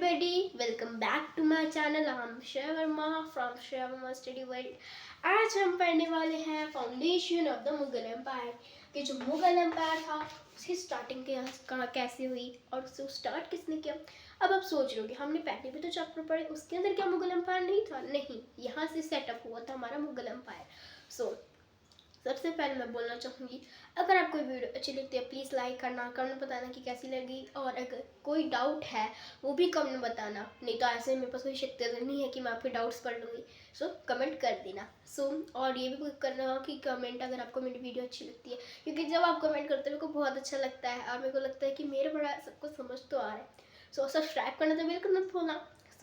everybody, welcome back to my channel. I'm Shreya Verma from Shreya Verma Study World. आज हम पढ़ने वाले हैं foundation of the Mughal empire कि जो मुगल एम्पायर था उसकी स्टार्टिंग कैसे हुई और उसको स्टार्ट किसने किया। अब आप सोच रहे हो कि हमने पहले भी तो चैप्टर पढ़े, उसके अंदर क्या मुगल एम्पायर नहीं था? नहीं, यहाँ से सेटअप हुआ था हमारा मुगल एम्पायर। सबसे पहले मैं बोलना चाहूँगी, अगर आपको वीडियो अच्छी लगती है प्लीज़ लाइक करना, कमेंट बताना कि कैसी लगी, और अगर कोई डाउट है वो भी कमेंट बताना, नहीं तो ऐसे मेरे पास कोई शक्तियाँ नहीं है कि मैं आपके डाउट्स पढ़ लूँगी। कमेंट कर देना। और ये भी करना कि कमेंट अगर आपको मेरी वीडियो अच्छी लगती है, क्योंकि जब आप कमेंट करते हो मेरे को बहुत अच्छा लगता है और मेरे को लगता है कि मेरा बड़ा सबको समझ तो आ रहा है। सब्सक्राइब करना तो बिल्कुल मत भूलना।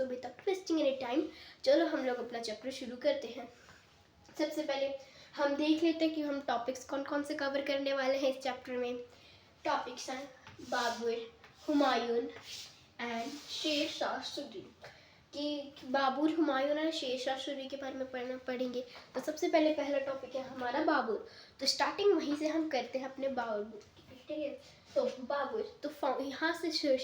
विदाउट वेस्टिंग एनी टाइम चलो हम लोग अपना चैप्टर शुरू करते हैं। सबसे पहले हम देख लेते हैं कि हम टॉपिक्स कौन कौन से कवर करने वाले हैं इस चैप्टर में। टॉपिक्स हैं बाबर, हुमायूं एंड शेर शाह सूरी। कि बाबर, हुमायूं और शेर शाह सूरी के बारे में पढ़ेंगे। तो सबसे पहले पहला टॉपिक है हमारा बाबर। तो स्टार्टिंग वहीं से हम करते हैं अपने बाबर की, ठीक है। तो बाबर, तो यहाँ से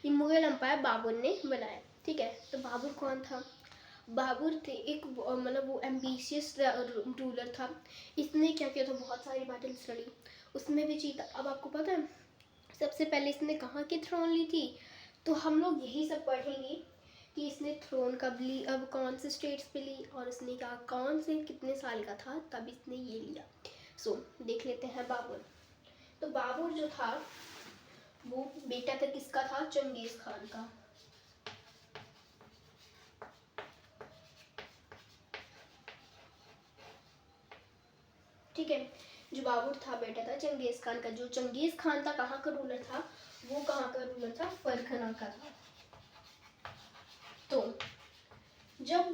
मुगल एम्पायर बाबर ने बनाया, ठीक है। तो बाबर कौन था? बाबर थे एक मतलब वो एम्बिशियस रूलर था। इसने क्या किया था, बहुत सारी बैटल्स लड़ी, उसमें भी जीता। अब आपको पता है सबसे पहले इसने कहाँ की थ्रोन ली थी? तो हम लोग यही सब पढ़ेंगे कि इसने थ्रोन कब ली, अब कौन से स्टेट्स पे ली, और इसने कहा कौन से कितने साल का था तब इसने ये लिया। देख लेते हैं बाबर। तो बाबर जो था वो बेटा था किसका था? चंगेज खान का। ठीक है, जो बाबर था बेटा था चंगेज खान का। जो चंगेज खान था कहाँ का रूलर था? वो कहाँ का रूलर था? फरगना का था। तो जब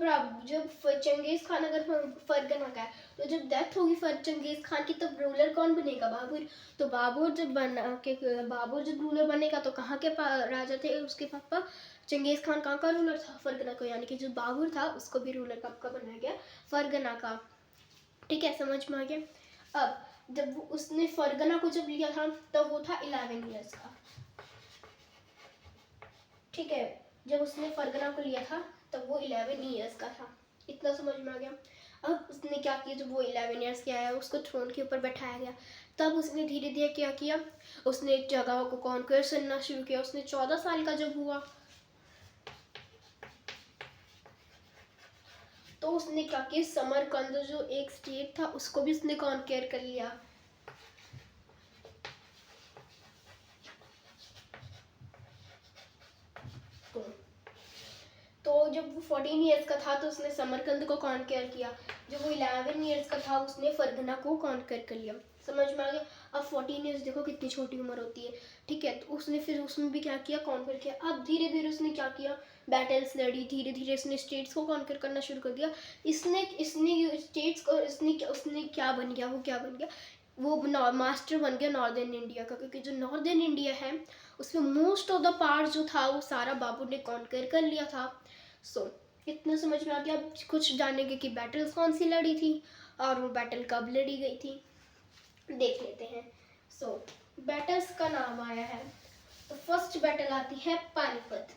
चंगेज खान अगर फरगना का है, तो जब डेथ होगी चंगेज खान की, तब रूलर कौन बनेगा? बाबर। तो बाबर जब रूलर बनेगा तो कहाँ के राजा थे उसके पापा? चंगेज खान कहाँ का रूलर था? फरगना को। यानी कि जो बाबर था उसको भी रूलर कब का बनाया गया? फरगना का। ठीक है, समझ में आ गया। अब जब उसने फरगना को जब लिया था तब वो था 11 ईयर्स का। ठीक है, जब उसने फरगना को लिया था तब वो 11 ईयर्स का था। इतना समझ में आ गया। अब उसने क्या किया, जब वो 11 ईयर्स के आया उसको थ्रोन के ऊपर बैठाया गया, तब उसने धीरे धीरे क्या किया, उसने जगहों को कॉन्क्वेस्ट करना शुरू किया। उसने 14 साल का जब हुआ तो उसने क्या किया, समरकंद जो एक स्टेट था उसको भी उसने कॉन्क्वेयर कर लिया। तो जब वो 14 ईयर्स का था तो उसने समरकंद को कॉन्क्वेयर किया। जब वो 11 ईयर्स का था उसने फरगना को कॉन्क्वेयर कर लिया। समझ में आ गया। अब 14 ईयर्स देखो कितनी छोटी उम्र होती है, ठीक है। तो उसने फिर उसमें भी क्या किया, कॉन्क्वेयर किया। अब धीरे धीरे उसने क्या किया, बैटल्स लड़ी, धीरे धीरे उसने स्टेट्स को कॉन्क्वेयर करना शुरू कर दिया। इसने स्टेट्स को उसने क्या बन गया, वो क्या बन गया, वो मास्टर बन गया नॉर्दर्न इंडिया का। क्योंकि जो नॉर्दर्न इंडिया है उसमें मोस्ट ऑफ द पार्ट जो था वो सारा बाबर ने कॉन्क्वेयर कर लिया था। इतना समझ में आ गया। अब कुछ जानेंगे कि बैटल्स कौन सी लड़ी थी और वो बैटल कब लड़ी गई थी, देख लेते हैं। बैटल्स का नाम आया है, तो फर्स्ट बैटल आती है Panipat.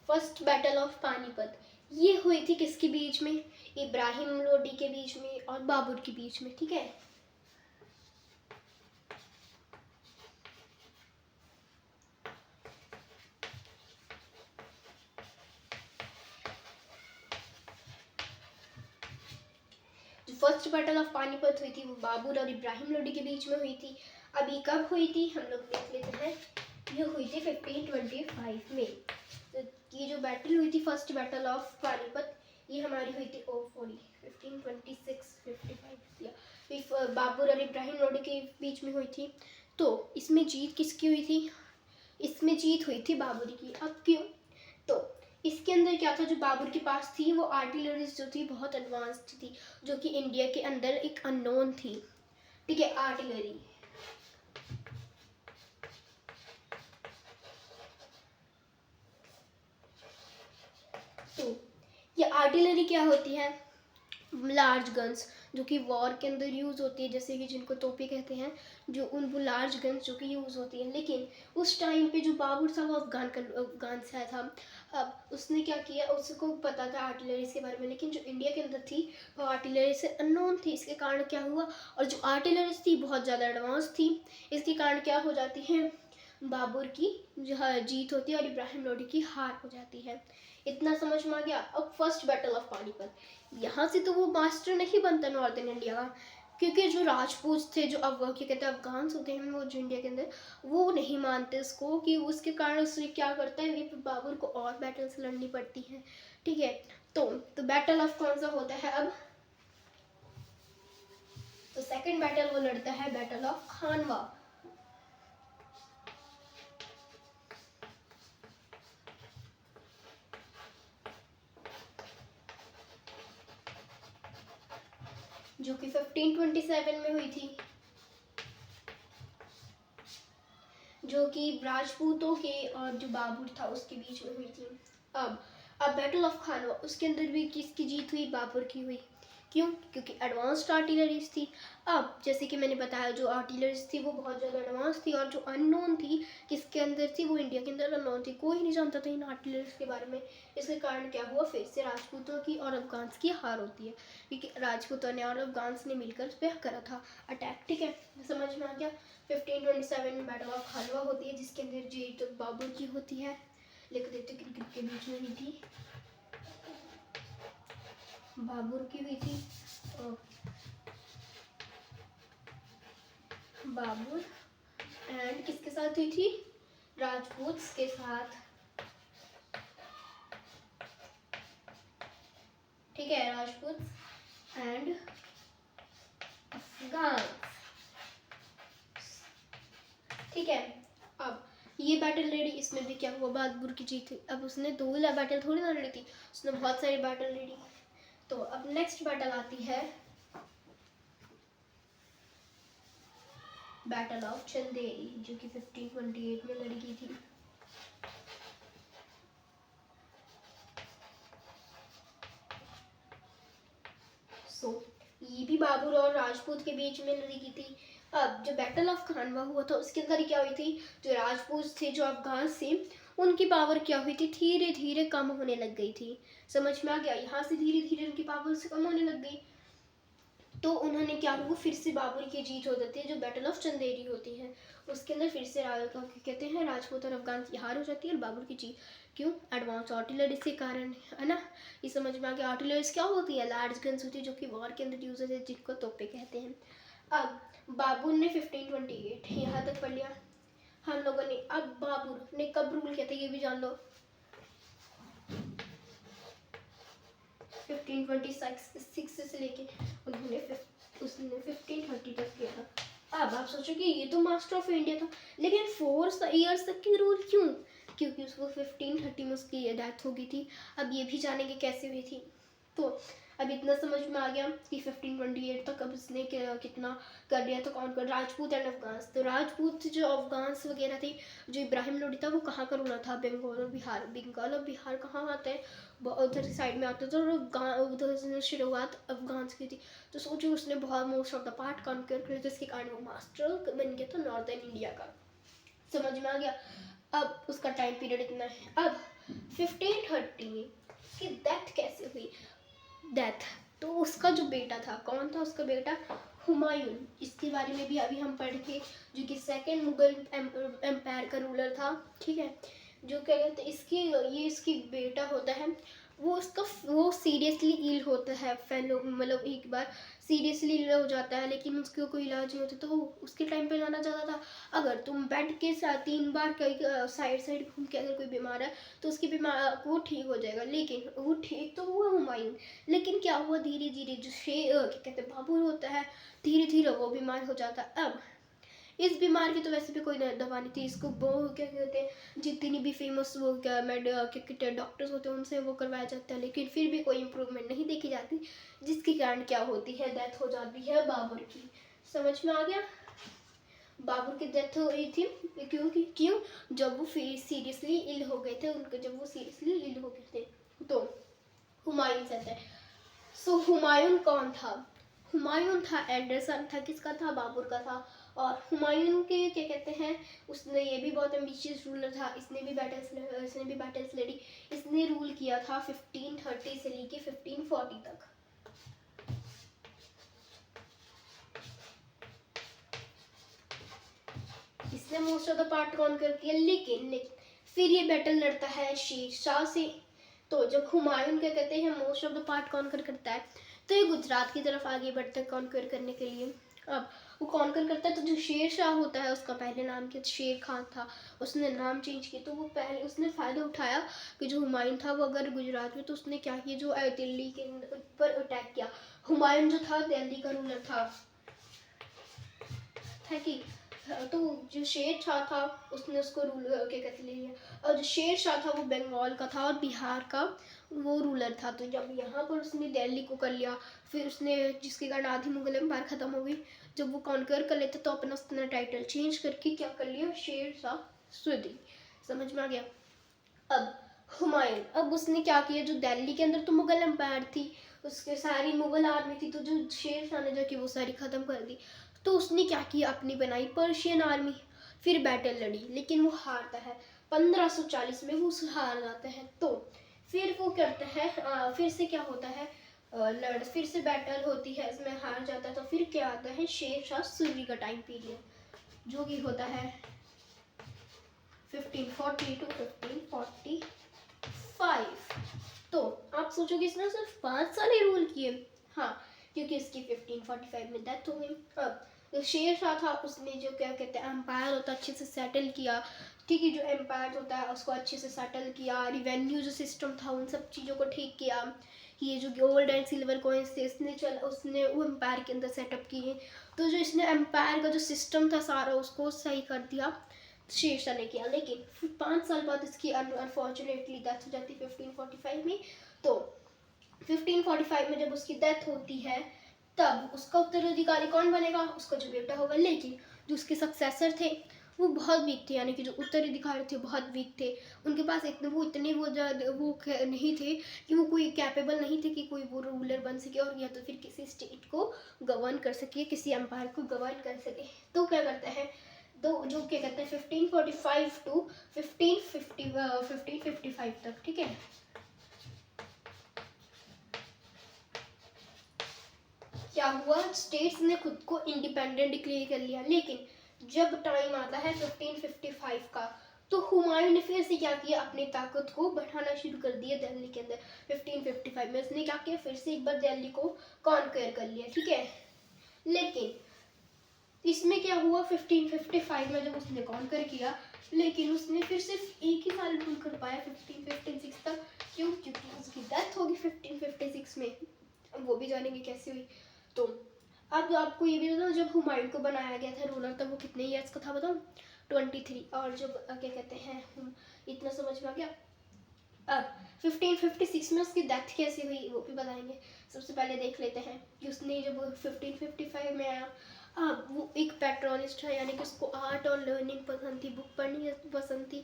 First battle of Panipat ये हुई थी किसके बीच में? इब्राहिम लोदी के बीच में और बाबर के बीच में, ठीक है। फर्स्ट बैटल ऑफ पानीपत हुई थी वो बाबर और इब्राहिम लोदी के बीच में हुई थी। अभी कब हुई थी हम लोग देख लेते हैं। ये हुई थी 1525 में। तो ये जो बैटल हुई थी फर्स्ट बैटल ऑफ पानीपत, ये हमारी हुई थी 1525 बाबर और इब्राहिम लोदी के बीच में हुई थी। तो इसमें जीत किसकी हुई थी? इसमें जीत हुई थी बाबर की। अब क्यों? तो इसके अंदर क्या था, जो बाबर के पास थी वो आर्टिलरीज जो थी बहुत एडवांस्ड थी, जो कि इंडिया के अंदर एक अननोन थी, ठीक है, आर्टिलरी। आर्टिलरी क्या होती है? लार्ज गन्स जो कि वॉर के अंदर यूज़ होती है, जैसे कि जिनको तोपे कहते हैं, जो उन वो लार्ज गन्स जो कि यूज़ होती हैं। लेकिन उस टाइम पे जो बाबर था वो अफगान से आया था। अब उसने क्या किया, उसको पता था आर्टिलरी के बारे में, लेकिन जो इंडिया के अंदर थी वो आर्टिलरी से अननोन थी। इसके कारण क्या हुआ, और जो आर्टिलरी थी बहुत ज़्यादा एडवांस थी, इसके कारण क्या हो जाती है, बाबर की जो जीत होती है और इब्राहिम लोदी की हार हो जाती है। इतना समझ में आ गया। अब फर्स्ट बैटल ऑफ पानीपत, यहाँ से तो वो मास्टर नहीं बनता नॉर्थन इंडिया का, क्योंकि जो राजपूत थे, जो अब क्या कहते हैं अफगान्स होते हैं वो जो इंडिया के अंदर, वो नहीं मानते इसको, कि उसके कारण उसने क्या करता है, ये बाबर को और बैटल्स लड़नी पड़ती हैं। ठीक है, तो बैटल ऑफ कौन सा होता है अब, तो सेकंड बैटल वो लड़ता है बैटल ऑफ खानवा। जो कि 1527 में हुई थी, जो कि राजपूतों के और जो बाबर था उसके बीच में हुई थी। अब बैटल ऑफ खानवा, उसके अंदर भी किसकी जीत हुई, बाबर की हुई। क्यों? क्योंकि एडवांस्ड आर्टिलरीज थी। अब जैसे कि मैंने बताया, जो आर्टिलरीज थी वो बहुत ज़्यादा एडवांस थी, और जो अननोन थी किसके अंदर थी, वो इंडिया के अंदर अननोन थी, कोई नहीं जानता था इन आर्टिलरीज के बारे में। इसके कारण क्या हुआ, फिर से राजपूतों की और अफगान्स की हार होती है, क्योंकि राजपूतों ने और अफगान्स ने मिलकर उस पर करा था अटैक। ठीक है, समझ में आ गया। 1527 में बैटल ऑफ खानवा होती है, जिसके अंदर जीत बाबर की होती है। लिख देते, क्रिकेट के बीच में हुई थी, बाबर की हुई थी। बाबर एंड किसके साथ हुई थी, राजपूत के साथ। ठीक है, राजपूत एंड अफगान। ठीक है, अब ये बैटल लड़ी, इसमें भी क्या हुआ, बाबर की जीत हुई। अब उसने दो बैटल थोड़ी ना लड़ी थी, उसने बहुत सारी बैटल लड़ी। तो अब नेक्स्ट बैटल आती है बैटल ऑफ चंदेरी, जो कि 1528 में लड़ी गई थी। ये भी बाबर और राजपूत के बीच में लड़ी गई थी। अब जो बैटल ऑफ खानवा हुआ था उसके अंदर क्या हुई थी, जो राजपूत थे, जो अफगान थे, उनकी पावर क्या हुई थी, धीरे धीरे कम होने लग गई थी। समझ में आ गया, यहाँ से धीरे धीरे उनकी पावर से कम होने लग गई। तो उन्होंने क्या हुआ, फिर से बाबर की जीत हो जाती है, जो बैटल ऑफ चंदेरी होती है उसके अंदर फिर से कहते हैं राजपूत और अफगान की हार हो जाती है और बाबर की जीत। क्यों? एडवांस आर्टिलरी के कारण, है ना। ये समझ में आ गया। आर्टिलरीज क्या होती है, लार्ज गन्स होती है, जो कि वॉर के अंदर यूज होती है, जिनको तोपे कहते हैं। अब बाबर ने 1528 यहाँ तक पढ़ लिया हम लोगों ने। अब बाबर ने कब रूल किया था ये भी जान लो, 1526 से लेके उसने 1530 तक किया था। अब आप सोचो कि ये तो मास्टर ऑफ इंडिया था, लेकिन 4 इयर्स तक की रूल क्यों? क्योंकि उसको 1530 में उसकी डेथ हो गई थी। अब ये भी जानेंगे कैसे हुई थी। तो अब इतना समझ में आ गया कि 1528 तक अब इसने कितना कर दिया था। कौन कर, राजपूत एंड अफगान्स। तो राजपूत जो अफगान्स वगैरह थी, जो इब्राहिम लोदी था, वो कहाँ का रूलर था, बंगाल और बिहार। बंगाल और बिहार कहाँ आते हैं, उधर साइड में आते थे, और उधर से शुरुआत अफगान्स की थी। तो सोचो उसने बहुत most of the part conquer कर, जिसके कारण वो मास्टर बन गया था नॉर्दर्न इंडिया का। समझ में आ गया। अब उसका टाइम पीरियड इतना है। अब 1530 में उसकी डेथ कैसे हुई, डेथ, तो उसका जो बेटा था, कौन था उसका बेटा, हुमायूं। इसके बारे में भी अभी हम पढ़ के, जो कि सेकंड मुगल एम्पायर का रूलर था। ठीक है, जो क्या कहते हैं, इसकी बेटा होता है, वो सीरियसली इल होता है, फेलो मतलब एक बार सीरियसली इल हो जाता है, लेकिन उसका कोई इलाज नहीं होता, तो उसके टाइम पे लाना चाहता था। अगर तुम बेड के साथ 3 बार कई साइड घूम के अगर कोई बीमार है तो उसकी बीमार वो ठीक हो जाएगा, लेकिन वो ठीक तो हुआ हुमायूं, लेकिन क्या हुआ, धीरे धीरे जो क्या कहते हैं बाबर होता है, धीरे धीरे वो बीमार हो जाता है। अब इस बीमार की तो वैसे भी कोई दवा नहीं थी, इसको वो क्या कहते हैं, जितनी भी फेमस वो क्या डॉक्टर्स होते हैं उनसे वो करवाया जाता है, लेकिन फिर भी कोई इम्प्रूवमेंट नहीं देखी जाती, जिसके कारण क्या होती है, डेथ हो जाती है बाबर की। समझ में आ गया। बाबर की डेथ हो रही थी क्यों, जब वो सीरियसली इल हो गए थे, जब वो सीरियसली इल हो गए थे। तो हुमायूं से थे। सो हुमायूं कौन था? हुमायूं था एल्डर था, किसका था? बाबर का था। और हुमायूं के क्या कहते हैं, उसने ये भी बहुत एम्बिशियस रूलर था, इसने भी बैटल्स लड़ी। इसने रूल किया था 1530 से लेके 1540 तक। इसने most of the part conquer किया, लेकिन फिर ये बैटल लड़ता है शेर शाह से। तो जब हुमायूं क्या कहते हैं most of the part conquer करता है, तो ये गुजरात की तरफ आगे बढ़ता है कॉन्कर करने के लिए। अब वो कॉन्कर करता है, तो जो शेर शाह होता है, उसका पहले नाम क्या शेर खान था, उसने नाम चेंज किया। तो वो पहले उसने फ़ायदा उठाया कि जो हुमायूं था वो अगर गुजरात में, तो उसने क्या किया, जो दिल्ली के ऊपर अटैक किया। हुमायूं जो था दिल्ली का रूलर था कि तो जो शेर शाह था उसने उसको रूल क्या कहते ले लिया। और जो शेर शाह था वो बंगाल का था और बिहार का वो रूलर था। तो जब यहाँ पर उसने दिल्ली को कर लिया, फिर उसने जिसके कारण आधी मुगल एम्पायर ख़त्म हो गई। जब वो कॉन्कर कर लेते तो अपना उसने टाइटल चेंज करके क्या कर लिया, शेर शाह सूरी। समझ में आ गया? अब हुमायूं, अब उसने क्या किया, जो दिल्ली के अंदर तो मुगल एम्पायर थी, उसके सारी मुगल आर्मी थी, तो जो शेर शाह ने जाके वो सारी ख़त्म कर दी। तो उसने क्या किया, अपनी बनाई पर्शियन आर्मी, फिर बैटल लड़ी, लेकिन वो हारता है 1540 में, वो हार जाते हैं। तो फिर वो करता है फिर से क्या होता है, फिर से बैटल होती है, इसमें हार जाता है। तो फिर क्या आता है, शेर शाह सूरी का टाइम पीरियड, जो कि होता है 1540 to 1545। तो आप सोचोगे इसने सिर्फ 5 साल ही रूल किए। हाँ, क्योंकि इसकी 1545 में डेथ हो गई। अब जो शेर शाह था उसने जो क्या कहते हैं एम्पायर होता अच्छे से सेटल किया। ठीक है, जो एम्पायर होता है उसको अच्छे से सेटल किया, रिवेन्यू जो सिस्टम था उन सब चीज़ों को ठीक किया। ये जो गोल्ड एंड सिल्वर कॉइन्स थे उसने वो एम्पायर के अंदर सेटअप किए। तो जो इसने एम्पायर का जो सिस्टम था सारा उसको सही कर दिया शेर शाह ने किया। लेकिन फिर 5 साल बाद इसकी अनफॉर्चुनेटली डेथ हो जाती है 1545 में। तो 1545 में जब उसकी डेथ होती है, तब उसका उत्तराधिकारी कौन बनेगा, उसका जो बेटा होगा। लेकिन जो उसके सक्सेसर थे वो बहुत वीक थे, यानी कि जो उत्तराधिकारी थे बहुत वीक थे। उनके पास इतने वो नहीं थे कि वो कोई कैपेबल नहीं थे कि कोई वो रूलर बन सके और या तो फिर किसी स्टेट को गवर्न कर सके, किसी एम्पायर को गवर्न कर सके। तो क्या करते हैं, तो जो क्या कहते हैं 1545 टू 1555 तक, ठीक है। क्या हुआ, स्टेट्स ने खुद को इंडिपेंडेंट डिक्लेयर कर लिया। लेकिन जब टाइम आता है 1555 का, तो हुमायूं ने फिर से क्या किया, अपनी ताकत को बढ़ाना शुरू कर दिया दिल्ली के अंदर। 1555 में उसने क्या किया, फिर से एक बार दिल्ली को कॉन्कर कर लिया, ठीक है। लेकिन इसमें क्या हुआ, 1555 में जब उसने कॉन्कर किया, लेकिन उसने फिर सिर्फ एक ही साल रूल कर पाया 1556 तक। क्यों? क्योंकि उसकी डेथ होगी 1556 में। अब वो भी जानेंगे कैसे हुई। तो अब आपको ये भी बताओ, जब हुमायूं को बनाया गया था रूलर, तब वो कितने ईयर्स का था बताओ? 23। और जब क्या कहते हैं, इतना समझ में आ गया। अब 1556 में उसकी डेथ कैसे हुई वो भी बताएंगे। सबसे पहले देख लेते हैं कि उसने जब 1555 में आया, अब वो एक पैट्रोनिस्ट है, यानी कि उसको आर्ट और लर्निंग पसंद थी, बुक पढ़नी पसंद थी,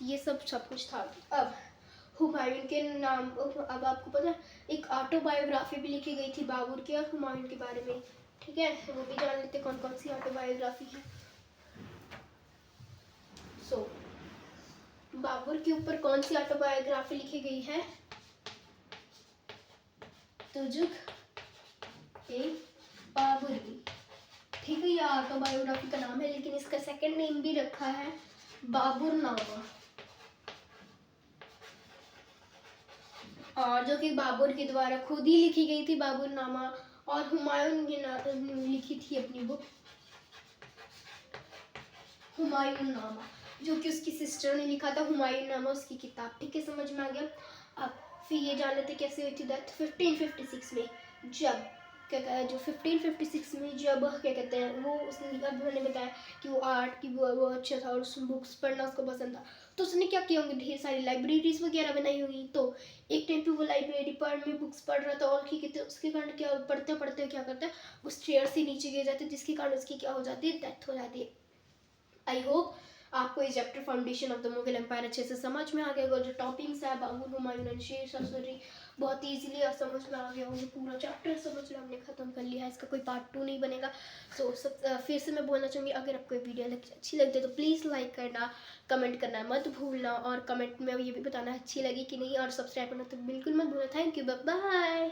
ये सब कुछ था। अब हुमायूं के नाम, अब आपको पता है एक ऑटोबायोग्राफी भी लिखी गई थी बाबर की और हुमायूं के बारे में, ठीक है। वो भी जान लेते कौन कौन सी ऑटोबायोग्राफी है। सो बाबर के ऊपर कौन सी ऑटोबायोग्राफी लिखी गई है? तुजुक ए बाबरी, ठीक है। ये ऑटोबायोग्राफी का नाम है, लेकिन इसका सेकंड नेम भी रखा है बाबरनामा, और जो कि बाबर के द्वारा खुद ही लिखी गई थी बाबरनामा। और हुमायूं ने लिखी थी अपनी बुक हुमायूं नामा, जो कि उसकी सिस्टर ने लिखा था हुमायूं नामा उसकी किताब, ठीक है। समझ में आ गया। अब फिर ये जान लेते कैसे हुई थी डेथ 1556 में। जब क्या कहता है, जो 1556 में जब क्या कहते हैं वो उसने, अब मैंने बताया कि वो आर्ट की वो अच्छा था और उसमें बुक्स पढ़ना उसको पसंद था। तो उसने क्या किया होंगे, ढेर सारी लाइब्रेरीज वगैरह बनाई होंगी। तो एक टाइम पे वो लाइब्रेरी में बुक्स पढ़ रहा था, और ठीक है, उसके कारण क्या पढ़ते पढ़ते क्या करता है, वो स्टेयर से नीचे गिर जाते, जिसके कारण उसकी क्या हो जाती है, डेथ हो जाती है। आई होप आपको ये chapter foundation of the Mughal empire अच्छे से समझ में आ गया होगा। जो टॉपिक्स है बाबर, हुमायूं एंड शेर शाह सूरी बहुत ईजिली समझ में आ गया होगा। पूरा चैप्टर समझ लो हमने ख़त्म कर लिया है, इसका कोई पार्ट 2 नहीं बनेगा। सो फिर से मैं बोलना चाहूँगी, अगर आपको वीडियो अच्छी लगती है तो प्लीज़ लाइक करना, कमेंट करना मत भूलना, और कमेंट में ये भी बताना अच्छी लगी कि नहीं, और सब्सक्राइब करना तो बिल्कुल मत भूलना। Thank you, bye bye.